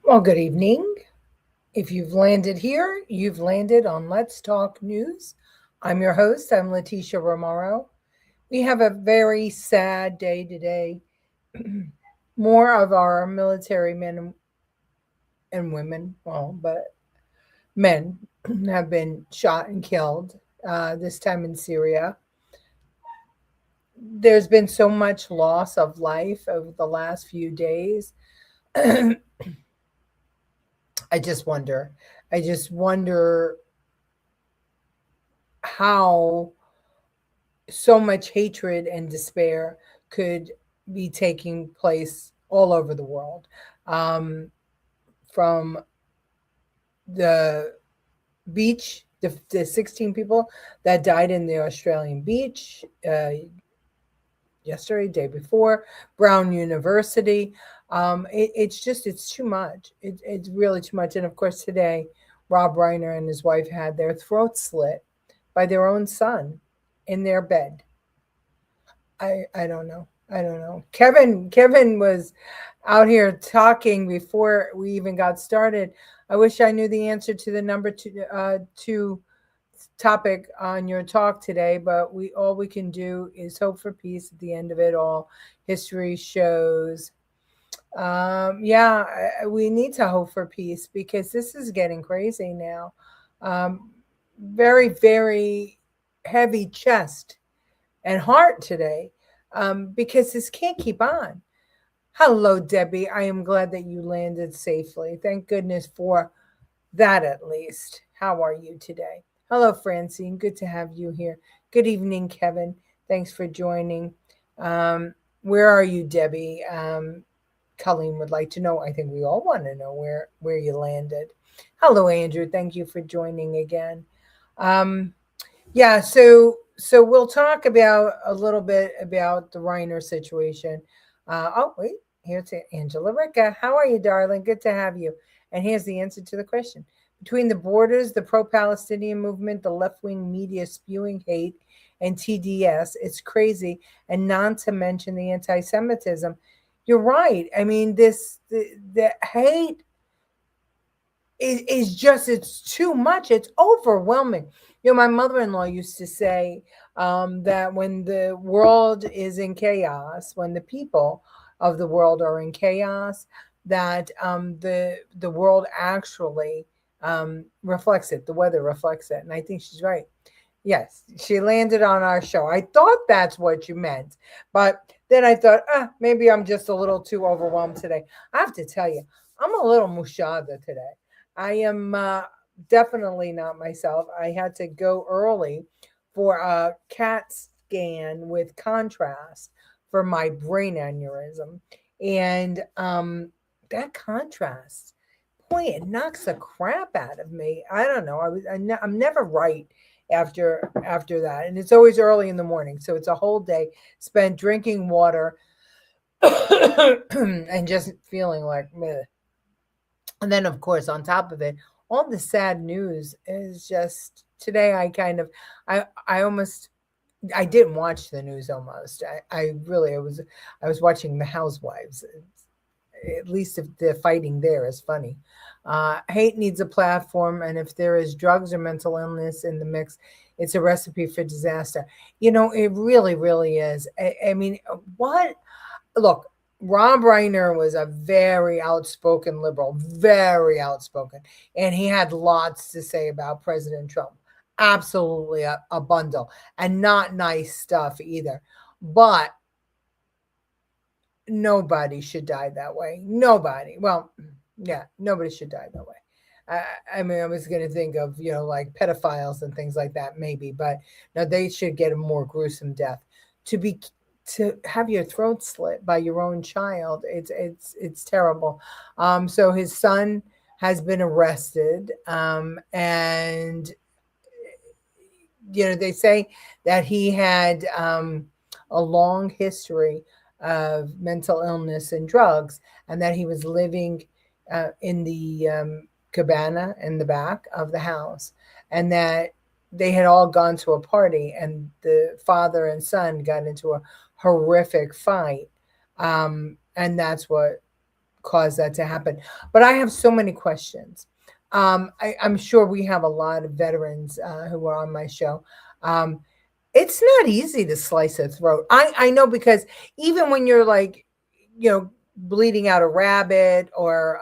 Well, good evening. If you've landed here, you've landed on Let's Talk News. I'm your host, I'm Leticia Remauro. We have a very sad day today. More of our military men and women, well, but men have been shot and killed, this time in Syria. There's been so much loss of life over the last few days. I just wonder. I just wonder how so much hatred and despair could be taking place all over the world. Um, from the beach, the 16 people that died in the Australian beach yesterday, day before, Brown University. It's too much. It's really too much. And of course, today, Rob Reiner and his wife had their throats slit by their own son in their bed. I don't know. I don't know. Kevin was out here talking before we even got started. I wish I knew the answer to the number two topic on your talk today, but we all we can do is hope for peace at the end of it all. History shows. Yeah, we need to hope for peace because this is getting crazy now. Um, very, very heavy chest and heart today, because this can't keep on. Hello, Debbie. I am glad that you landed safely. Thank goodness for that at least. How are you today? Hello, Francine. Good to have you here. Good evening, Kevin. Thanks for joining. Um, where are you, Debbie? Colleen would like to know. I think we all want to know where you landed. Hello, Andrew. Thank you for joining again. Um, yeah, so we'll talk about a little bit about the Reiner situation. Oh wait, here's Angela Ricca. How are you, darling? Good to have you. And here's the answer to the question: between the borders, the pro-Palestinian movement, the left-wing media spewing hate, and TDS, it's crazy. And not to mention the anti-Semitism. You're right. I mean, the hate is just it's too much. It's overwhelming. My mother-in-law used to say that when the world is in chaos, when the people of the world are in chaos, that the world actually reflects it. The weather reflects it, and I think she's right. Yes, she landed on our show. I thought that's what you meant, but then I thought, maybe I'm just a little too overwhelmed today. I have to tell you, I'm a little mushada today. I am definitely not myself. I had to go early for a CAT scan with contrast for my brain aneurysm. And that contrast, boy, it knocks the crap out of me. I don't know. I'm never right after that. And it's always early in the morning. So it's a whole day spent drinking water and just feeling like meh. And then, of course, on top of it, all the sad news is just today. I almost, I didn't watch the news almost. I really, I was watching The Housewives. At least if the fighting there is funny. Hate needs a platform, and if there is drugs or mental illness in the mix, it's a recipe for disaster. It really, really is. I mean, what look, Rob Reiner was a very outspoken liberal, very outspoken, and he had lots to say about President Trump. Absolutely a bundle, and not nice stuff either. But nobody should die that way. Nobody. Well, yeah, nobody should die that way. I mean, I was going to think of, like pedophiles and things like that, maybe, but no, they should get a more gruesome death. To be to have your throat slit by your own child, it's terrible. So his son has been arrested, and they say that he had a long history of mental illness and drugs, and that he was living in the cabana in the back of the house, and that they had all gone to a party, and the father and son got into a horrific fight, and that's what caused that to happen. But I have so many questions. I'm sure we have a lot of veterans who are on my show. Um, it's not easy to slice a throat. I know because even when you're like, bleeding out a rabbit, or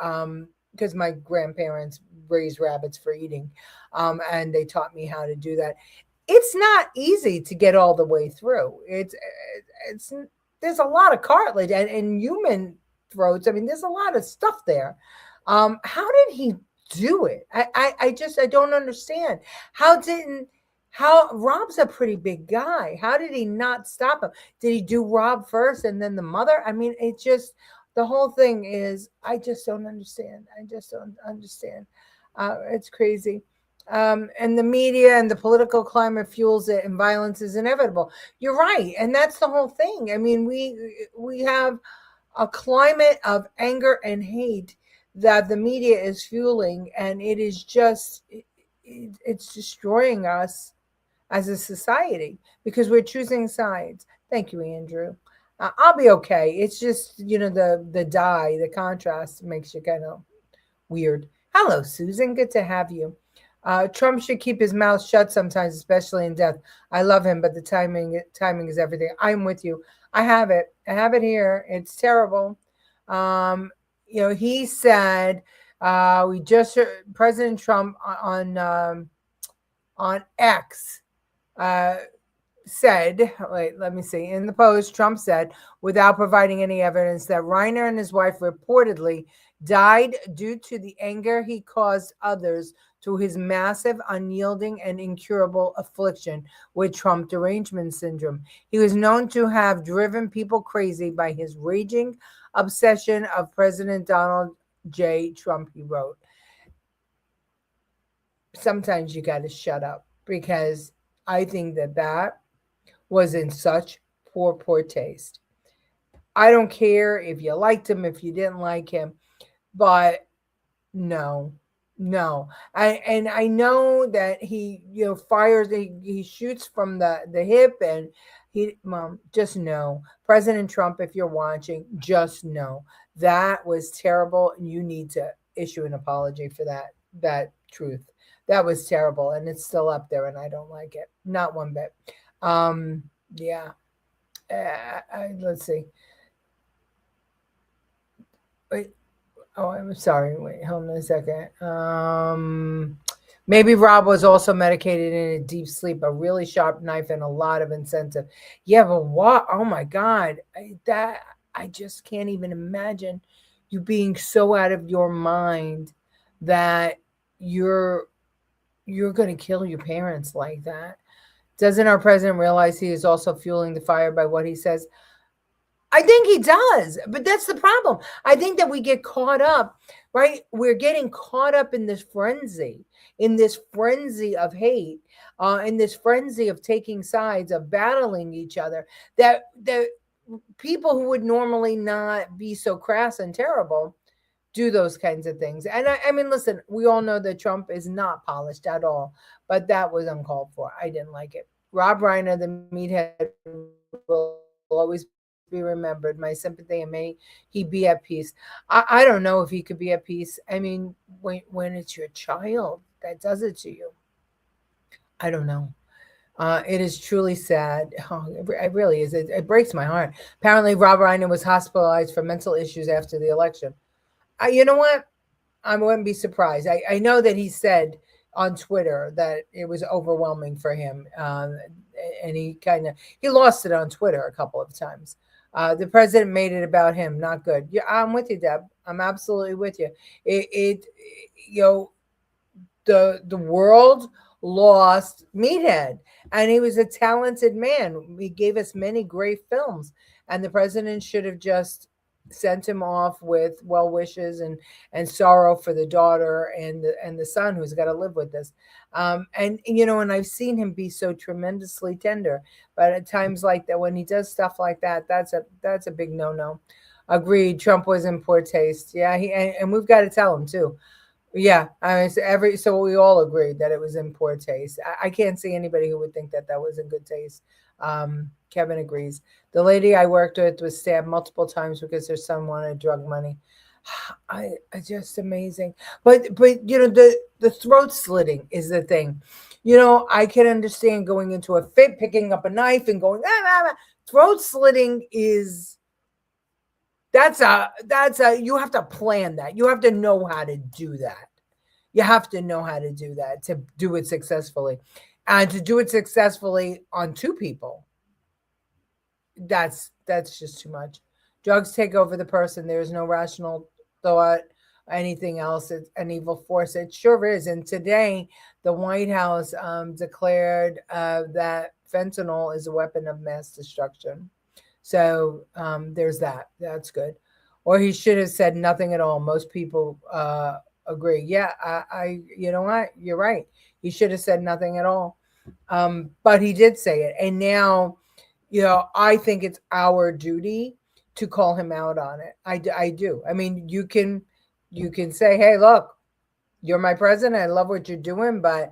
because my grandparents raised rabbits for eating, and they taught me how to do that. It's not easy to get all the way through. It's there's a lot of cartilage, and human throats. I mean, there's a lot of stuff there. How did he do it? I don't understand. How didn't how Rob's a pretty big guy. How did he not stop him? Did he do Rob first and then the mother? I mean, it just the whole thing is I just don't understand. I just don't understand. It's crazy. And the media and the political climate fuels it, and violence is inevitable. You're right, and that's the whole thing. I mean, we have a climate of anger and hate that the media is fueling, and it is just it's destroying us as a society because we're choosing sides. Thank you, Andrew. I'll be okay. It's just the contrast makes you kind of weird. Hello, Susan. Good to have you. Trump should keep his mouth shut sometimes, especially in death. I love him, but the timing is everything. I'm with you. I have it. I have it here. It's terrible. He said we just heard President Trump on X uh, said, wait, let me see. In the post, Trump said, without providing any evidence, that Reiner and his wife reportedly died due to the anger he caused others through his massive, unyielding, and incurable affliction with Trump derangement syndrome. He was known to have driven people crazy by his raging obsession of President Donald J. Trump, he wrote. Sometimes you got to shut up because I think that was in such poor taste. I don't care if you liked him, if you didn't like him, but no, no. And I know that he, fires, he shoots from the hip, and Mom, just know, President Trump, if you're watching, just know that was terrible. And you need to issue an apology for that truth. That was terrible, and it's still up there, and I don't like it, not one bit. Yeah. Let's see. Wait. Oh, I'm sorry. Wait, hold on a second. Maybe Rob was also medicated in a deep sleep, a really sharp knife, and a lot of incentive. Yeah, but what? Oh my God, I just can't even imagine you being so out of your mind that you're going to kill your parents like that. Doesn't our president realize he is also fueling the fire by what he says? I think he does, but that's the problem. I think that we get caught up, right? We're getting caught up in this frenzy of hate, in this frenzy of taking sides, of battling each other. That people who would normally not be so crass and terrible do those kinds of things. And I mean, listen, we all know that Trump is not polished at all, but that was uncalled for. I didn't like it. Rob Reiner, the meathead, will always be remembered. My sympathy, and may he be at peace. I don't know if he could be at peace. I mean, when it's your child that does it to you, I don't know. It is truly sad. Oh, it really is. It breaks my heart. Apparently, Rob Reiner was hospitalized for mental issues after the election. You know what? I wouldn't be surprised. I know that he said on Twitter that it was overwhelming for him, and he lost it on Twitter a couple of times. The president made it about him. Not good. Yeah, I'm with you, Deb. I'm absolutely with you. It you know the world lost Meathead, and he was a talented man. He gave us many great films, and the president should have just sent him off with well wishes and sorrow for the daughter and the son who's got to live with this. And I've seen him be so tremendously tender, but at times like that, when he does stuff like that, that's a big no. Agreed. Trump was in poor taste. Yeah, and we've got to tell him too. Yeah, I mean, so we all agreed that it was in poor taste. I can't see anybody who would think that was in good taste. Kevin agrees. The lady I worked with was stabbed multiple times because her son wanted drug money. I just amazing. But the throat slitting is the thing. I can understand going into a fit, picking up a knife and going, ah, ah, ah. Throat slitting is that's a you have to plan that. You have to know how to do that. You have to know how to do that to do it successfully. And to do it successfully on two people, that's just too much. Drugs take over the person. There's no rational thought, anything else. It's an evil force. It sure is. And today, the White House declared that fentanyl is a weapon of mass destruction. So there's that. That's good. Or he should have said nothing at all. Most people agree. Yeah, you know what? You're right. He should have said nothing at all. But he did say it. And now, I think it's our duty to call him out on it. I do. I mean, you can say, hey, look, you're my president. I love what you're doing, but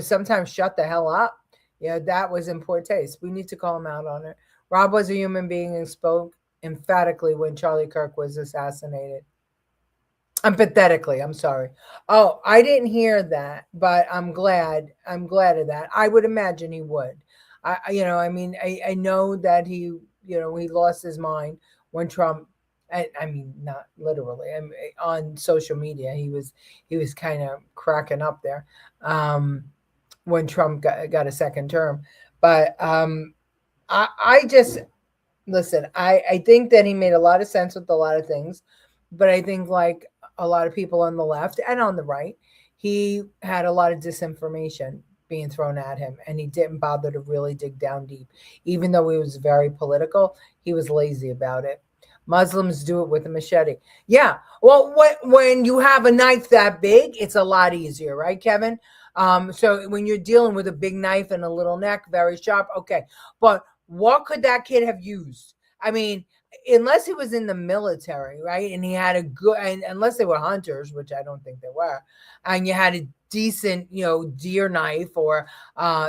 sometimes shut the hell up. That was in poor taste. We need to call him out on it. Rob was a human being and spoke emphatically when Charlie Kirk was assassinated. Empathetically, I'm sorry. Oh, I didn't hear that, but I'm glad. I'm glad of that. I would imagine he would. I mean, I know that he lost his mind when Trump. I mean, not literally. I mean, on social media, he was kind of cracking up there um, when Trump got a second term. But I just listen, I think that he made a lot of sense with a lot of things, but I think like a lot of people on the left and on the right, he had a lot of disinformation being thrown at him, and he didn't bother to really dig down deep. Even though he was very political, he was lazy about it. Muslims do it with a machete. Yeah. Well, when you have a knife that big, it's a lot easier, right, Kevin? So when you're dealing with a big knife and a little neck, very sharp, okay. But what could that kid have used? I mean, unless he was in the military, right? And he had a good, and unless they were hunters, which I don't think they were, and you had a decent, deer knife or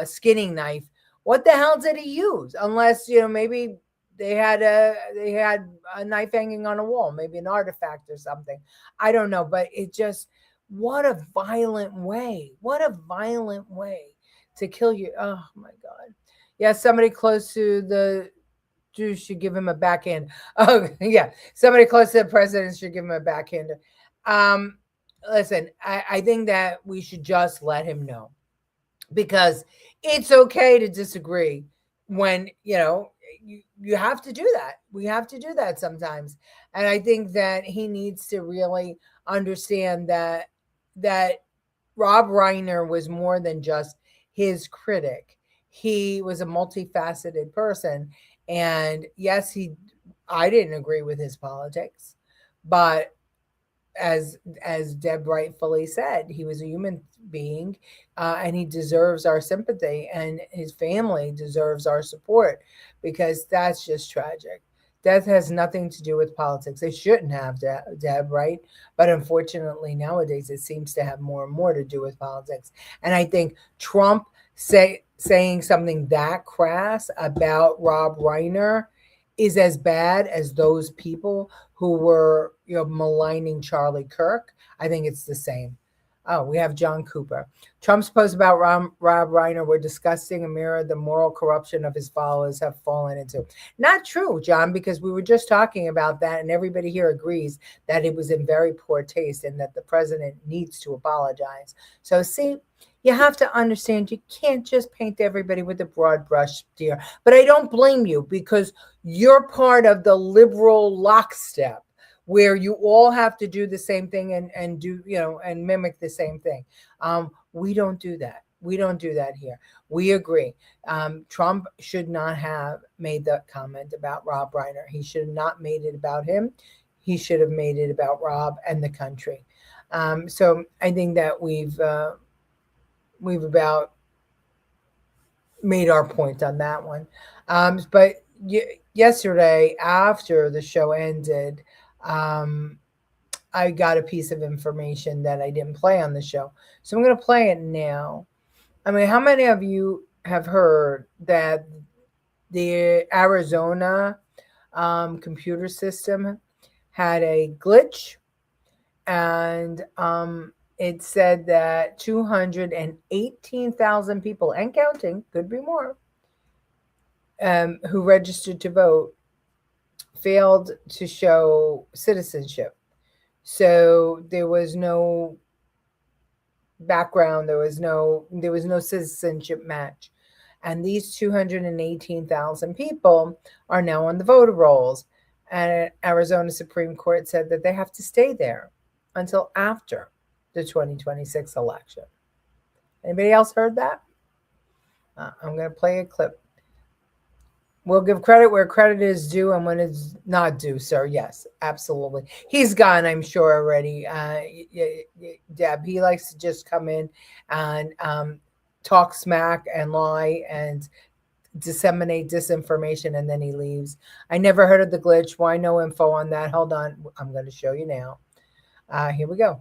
skinning knife. What the hell did he use? Unless maybe they had a knife hanging on a wall, maybe an artifact or something. I don't know, but it just what a violent way! What a violent way to kill you! Oh my God! Yeah, somebody close to the Jews should give him a backhand. Oh yeah, somebody close to the president should give him a backhand. Um, Listen, I think that we should just let him know because it's okay to disagree when you have to do that. We have to do that sometimes, and I think that he needs to really understand that Rob Reiner was more than just his critic. He was a multifaceted person, and yes, I didn't agree with his politics, but as Deb rightfully said, he was a human being, and he deserves our sympathy, and his family deserves our support because that's just tragic. Death has nothing to do with politics. It shouldn't have, Deb, right? But unfortunately, nowadays it seems to have more and more to do with politics. And I think Trump saying something that crass about Rob Reiner is as bad as those people who were, maligning Charlie Kirk. I think it's the same. Oh, we have John Cooper. Trump's posts about Rob Reiner were disgusting and mirrored the moral corruption of his followers have fallen into. Not true, John, because we were just talking about that, and everybody here agrees that it was in very poor taste and that the president needs to apologize. So, see, you have to understand you can't just paint everybody with a broad brush, dear. But I don't blame you because you're part of the liberal lockstep where you all have to do the same thing and do, and mimic the same thing. We don't do that. We don't do that here. We agree. Trump should not have made that comment about Rob Reiner. He should have not made it about him. He should have made it about Rob and the country. So I think that we've about made our point on that one. But yesterday, after the show ended, um, I got a piece of information that I didn't play on the show. So I'm going to play it now. I mean, how many of you have heard that the Arizona computer system had a glitch and it said that 218,000 people and counting, could be more, who registered to vote failed to show citizenship. So there was no background, there was no citizenship match. And these 218,000 people are now on the voter rolls. And Arizona Supreme Court said that they have to stay there until after the 2026 election. Anybody else heard that? I'm going to play a clip. We'll give credit where credit is due and when it's not due, sir. Yes, absolutely. He's gone, I'm sure, already. Deb, he likes to just come in and talk smack and lie and disseminate disinformation, and then he leaves. I never heard of the glitch. Why no info on that? Hold on. I'm going to show you now. Here we go.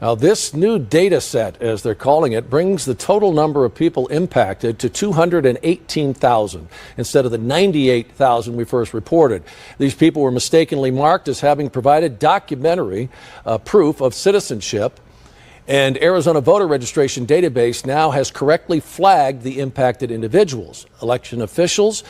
Now, this new data set, as they're calling it, brings the total number of people impacted to 218,000 instead of the 98,000 we first reported. These people were mistakenly marked as having provided documentary proof of citizenship. And Arizona voter registration database now has correctly flagged the impacted individuals. Election officials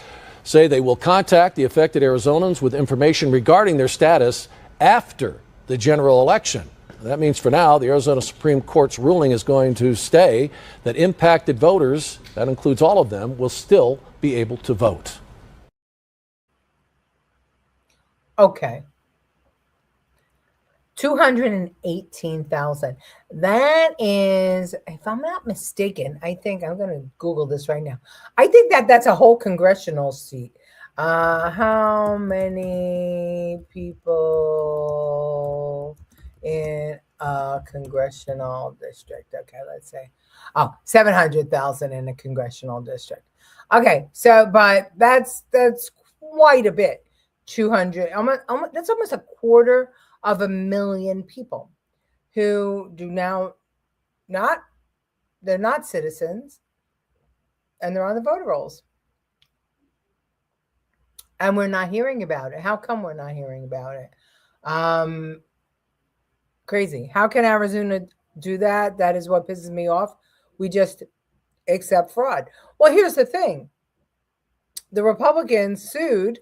say they will contact the affected Arizonans with information regarding their status after the general election. That means for now, the Arizona Supreme Court's ruling is going to stay that impacted voters, that includes all of them, will still be able to vote. Okay. 218,000. That is, if I'm not mistaken, I think I'm going to Google this right now. I think that's a whole congressional seat. How many people in a congressional district? Okay, let's say, 700,000 in a congressional district. Okay, so, but that's quite a bit. 200, that's almost a quarter of 1,000,000 people who do now they're not citizens, and they're on the voter rolls. And we're not hearing about it. How come we're not hearing about it? Crazy. How can Arizona do that? That is what pisses me off. We just accept fraud. Well, here's the thing. The Republicans sued,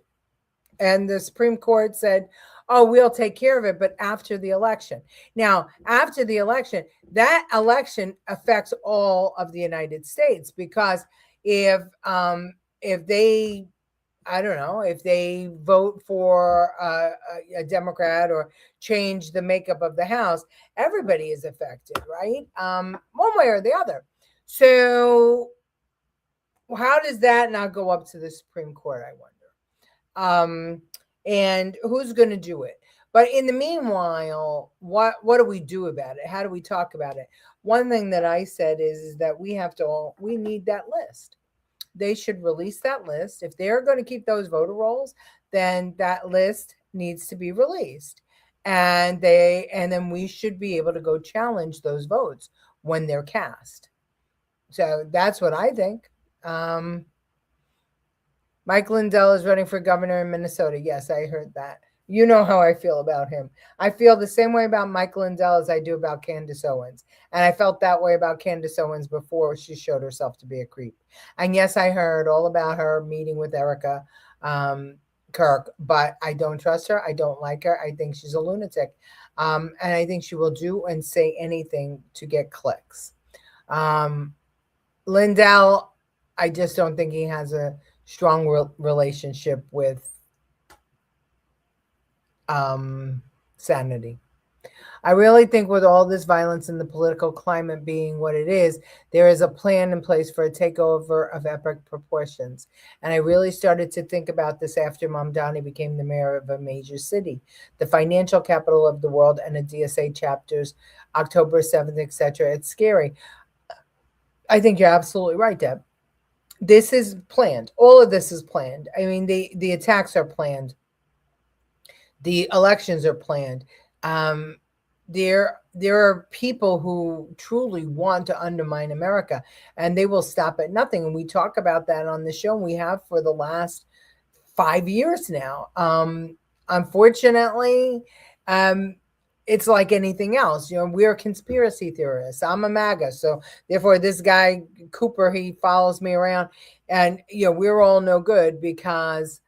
and the Supreme Court said, oh, we'll take care of it, but after the election. Now, after the election, that election affects all of the United States, because if they, I don't know, if they vote for a Democrat or change the makeup of the House, everybody is affected, right? One way or the other. So how does that not go up to the Supreme Court, I wonder? And who's going to do it? But in the meanwhile, what do we do about it? How do we talk about it? One thing that I said is that we need that list. They should release that list. If they're going to keep those voter rolls, then that list needs to be released. And then we should be able to go challenge those votes when they're cast. So that's what I think. Mike Lindell is running for governor in Minnesota. Yes, I heard that. You know how I feel about him. I feel the same way about Mike Lindell as I do about Candace Owens. And I felt that way about Candace Owens before she showed herself to be a creep. And yes, I heard all about her meeting with Erica Kirk, but I don't trust her. I don't like her. I think she's a lunatic. And I think she will do and say anything to get clicks. Lindell, I just don't think he has a strong relationship with sanity. I really think with all this violence and the political climate being what it is, there is a plan in place for a takeover of epic proportions. And I really started to think about this after Mamdani became the mayor of a major city, the financial capital of the world, and a DSA chapters, October 7th, etc. It's scary. I think you're absolutely right, Deb. This is planned. All of this is planned. I mean, the attacks are planned. The elections are planned. There are people who truly want to undermine America, and they will stop at nothing. And we talk about that on the show. We have for the last 5 years now. Unfortunately, Um, it's like anything else. We're conspiracy theorists. I'm a MAGA, so therefore this guy Cooper, he follows me around, and we're all no good because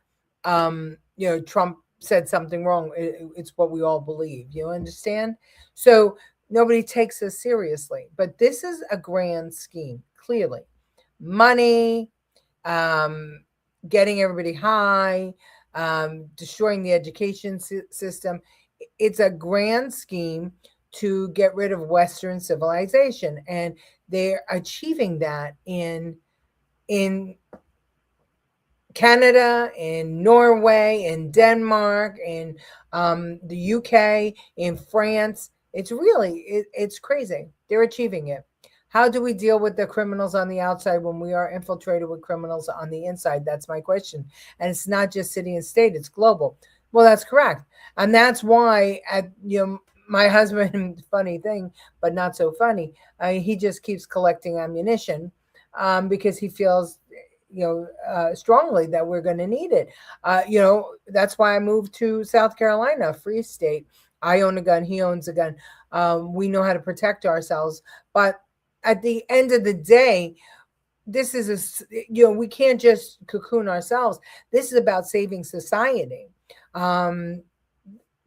Trump said something wrong. It's what we all believe. You understand? So nobody takes us seriously. But this is a grand scheme. Clearly, money, um, getting everybody high, destroying the education system. It's a grand scheme to get rid of Western civilization, and they're achieving that in Canada, in Norway, in Denmark, in the UK, in France. It's crazy. They're achieving it. How do we deal with the criminals on the outside when we are infiltrated with criminals on the inside? That's my question. And it's not just city and state, it's global. Well, that's correct. And that's why, my husband, funny thing, but not so funny, he just keeps collecting ammunition because he feels strongly that we're going to need it. That's why I moved to South Carolina, free state. I own a gun. He owns a gun. We know how to protect ourselves. But at the end of the day, this is we can't just cocoon ourselves. This is about saving society.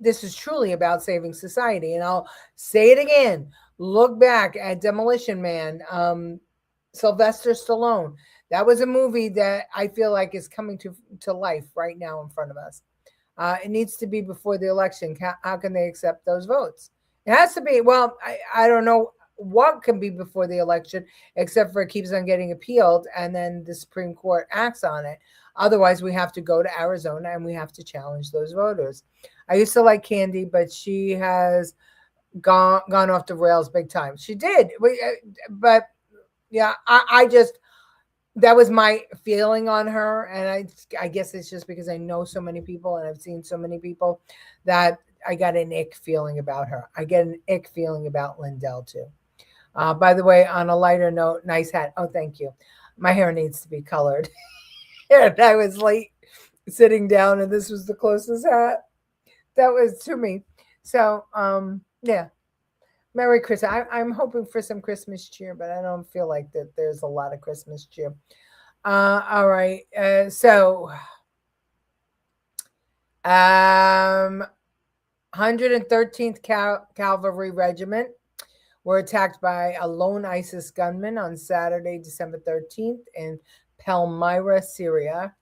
This is truly about saving society. And I'll say it again. Look back at Demolition Man, Sylvester Stallone. That was a movie that I feel like is coming to life right now in front of us. It needs to be before the election. How can they accept those votes? It has to be. Well, I don't know what can be before the election, except for it keeps on getting appealed, and then the Supreme Court acts on it. Otherwise, we have to go to Arizona and we have to challenge those voters. I used to like Candy, but she has gone off the rails big time. She did, but yeah, I just that was my feeling on her, and I guess it's just because I know so many people and I've seen so many people that I got an ick feeling about her. I get an ick feeling about Lindell too. By the way, on a lighter note, nice hat. Oh, thank you. My hair needs to be colored. And I was late sitting down, and this was the closest hat that was to me. So, yeah. Merry Christmas. I'm hoping for some Christmas cheer, but I don't feel like that there's a lot of Christmas cheer. All right. So, 113th Cavalry Regiment were attacked by a lone ISIS gunman on Saturday, December 13th in Palmyra, Syria.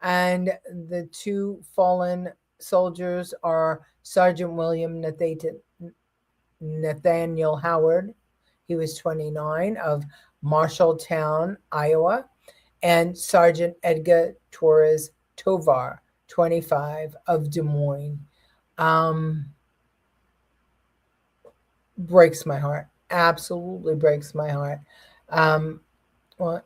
And the two fallen soldiers are Sergeant William Nathaniel Howard, he was 29, of Marshalltown, Iowa, and Sergeant Edgar Torres Tovar, 25, of Des Moines. Breaks my heart. Absolutely breaks my heart. Well,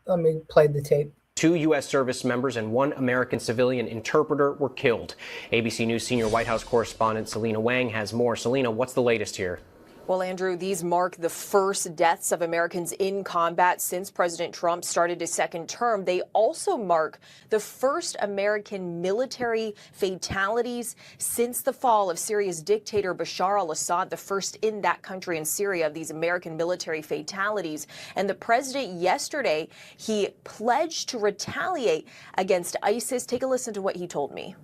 let me play the tape. 2 U.S. service members and 1 American civilian interpreter were killed. ABC News senior White House correspondent Selena Wang has more. Selena, what's the latest here? Well, Andrew, these mark the first deaths of Americans in combat since President Trump started his second term. They also mark the first American military fatalities since the fall of Syria's dictator Bashar al-Assad, the first in that country in Syria of these American military fatalities. And the president yesterday, he pledged to retaliate against ISIS. Take a listen to what he told me.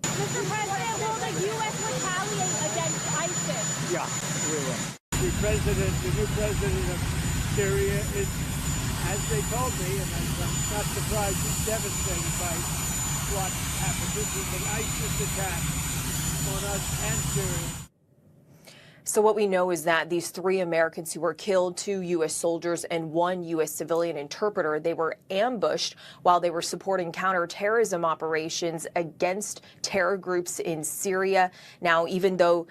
Mr. President, will the U.S. retaliate against ISIS? Yeah, we will. The new president of Syria is, as they told me, and I'm not surprised, he's devastated by what happened. This is an ISIS attack on us and Syria. So what we know is that these 3 Americans who were killed, 2 U.S. soldiers and 1 U.S. civilian interpreter, they were ambushed while they were supporting counterterrorism operations against terror groups in Syria. Now, even though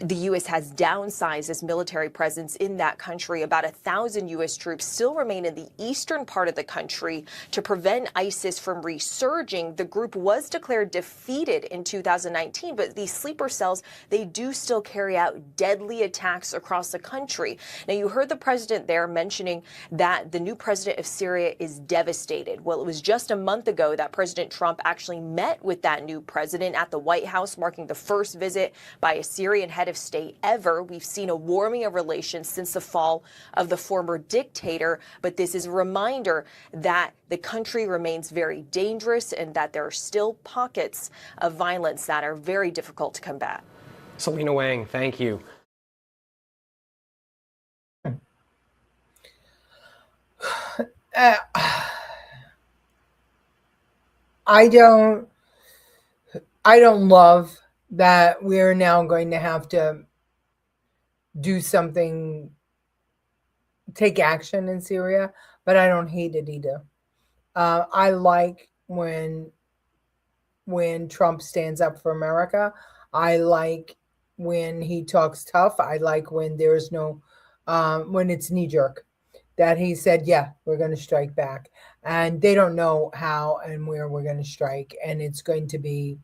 the U.S. has downsized its military presence in that country, about 1,000 U.S. troops still remain in the eastern part of the country to prevent ISIS from resurging. The group was declared defeated in 2019, but these sleeper cells, they do still carry out deadly deadly attacks across the country. Now, you heard the president there mentioning that the new president of Syria is devastated. Well, it was just a month ago that President Trump actually met with that new president at the White House, marking the first visit by a Syrian head of state ever. We've seen a warming of relations since the fall of the former dictator, but this is a reminder that the country remains very dangerous and that there are still pockets of violence that are very difficult to combat. Selena Wang, thank you. I don't love that we're now going to have to do something, take action in Syria, but I don't hate it either. I like when Trump stands up for America. I like when he talks tough. I like when there's no, when it's knee jerk, that he said, yeah, we're going to strike back. And they don't know how and where we're going to strike. And it's going to be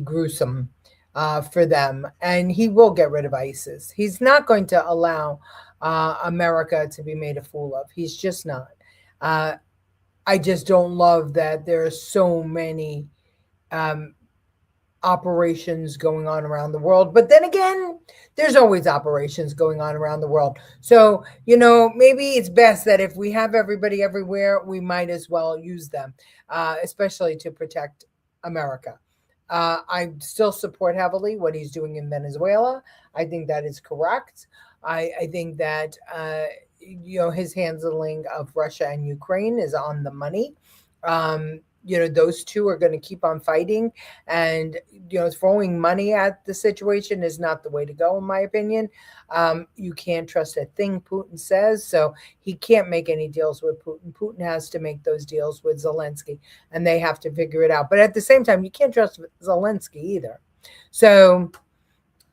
gruesome for them. And he will get rid of ISIS. He's not going to allow America to be made a fool of. He's just not. I just don't love that there are so many operations going on around the world. But then again, there's always operations going on around the world. So, maybe it's best that if we have everybody everywhere, we might as well use them, especially to protect America. I still support heavily what he's doing in Venezuela. I think that is correct. I think that his handling of Russia and Ukraine is on the money. Those two are going to keep on fighting, and throwing money at the situation is not the way to go, in my opinion. You can't trust a thing Putin says, so he can't make any deals with Putin. Putin has to make those deals with Zelensky, and they have to figure it out. But at the same time, you can't trust Zelensky either. So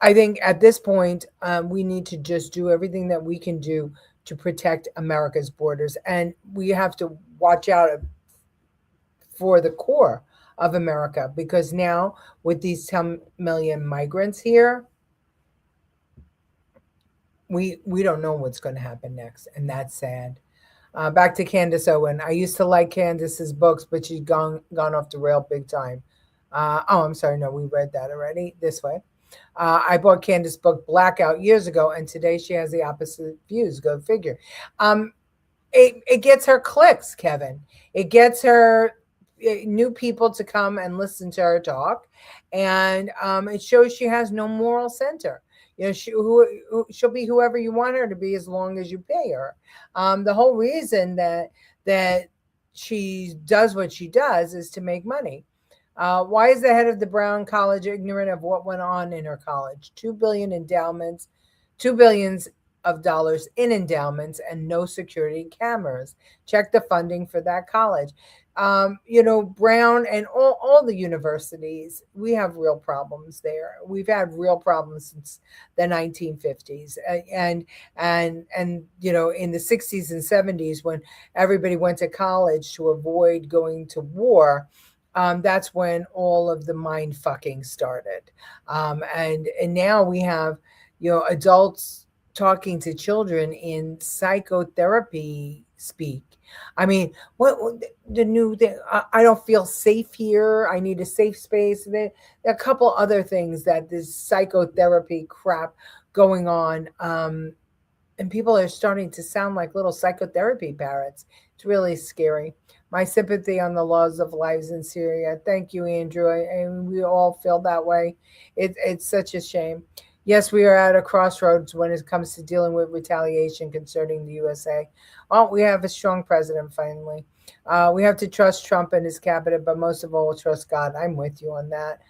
I think at this point, we need to just do everything that we can do to protect America's borders. And we have to watch out for the core of America, because now with these 10 million migrants here, we don't know what's going to happen next. And that's sad. Back to Candace Owen. I used to like Candace's books, but she's gone off the rail big time. I'm sorry. No, we read that already. This way. I bought Candace's book Blackout years ago, and today she has the opposite views. Go figure. It gets her clicks, Kevin. It gets her new people to come and listen to her talk, and it shows she has no moral center. She'll be whoever you want her to be as long as you pay her. The whole reason that she does what she does is to make money. Why is the head of the Brown College ignorant of what went on in her college? $2 billion endowments, $2 billion of dollars in endowments, and no security cameras. Check the funding for that college. Brown and all the universities, we have real problems there. We've had real problems since the 1950s, and in the 60s and 70s, when everybody went to college to avoid going to war. That's when all of the mind fucking started. And now we have, adults talking to children in psychotherapy speak. I mean, what the new thing? I don't feel safe here. I need a safe space. There are a couple other things that this psychotherapy crap going on. And people are starting to sound like little psychotherapy parrots. It's really scary. My sympathy on the loss of lives in Syria. Thank you, Andrew. And we all feel that way. It's such a shame. Yes, we are at a crossroads when it comes to dealing with retaliation concerning the USA. Oh, we have a strong president finally. We have to trust Trump and his cabinet, but most of all, trust God. I'm with you on that.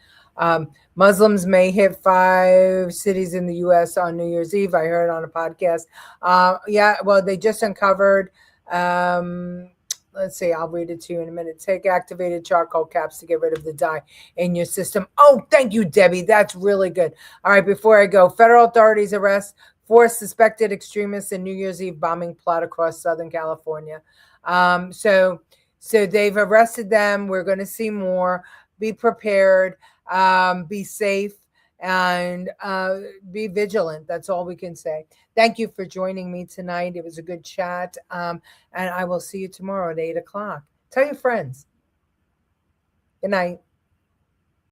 Muslims may hit 5 cities in the U.S. on New Year's Eve. I heard on a podcast. They just uncovered, let's see, I'll read it to you in a minute. Take activated charcoal caps to get rid of the dye in your system. Oh, thank you, Debbie. That's really good. All right, before I go, federal authorities arrest 4 suspected extremists in New Year's Eve bombing plot across Southern California. So they've arrested them. We're going to see more. Be prepared. Be safe. and be vigilant. That's all we can say. Thank you for joining me tonight. It was a good chat. And I will see you tomorrow at 8 o'clock. Tell your friends. Good night.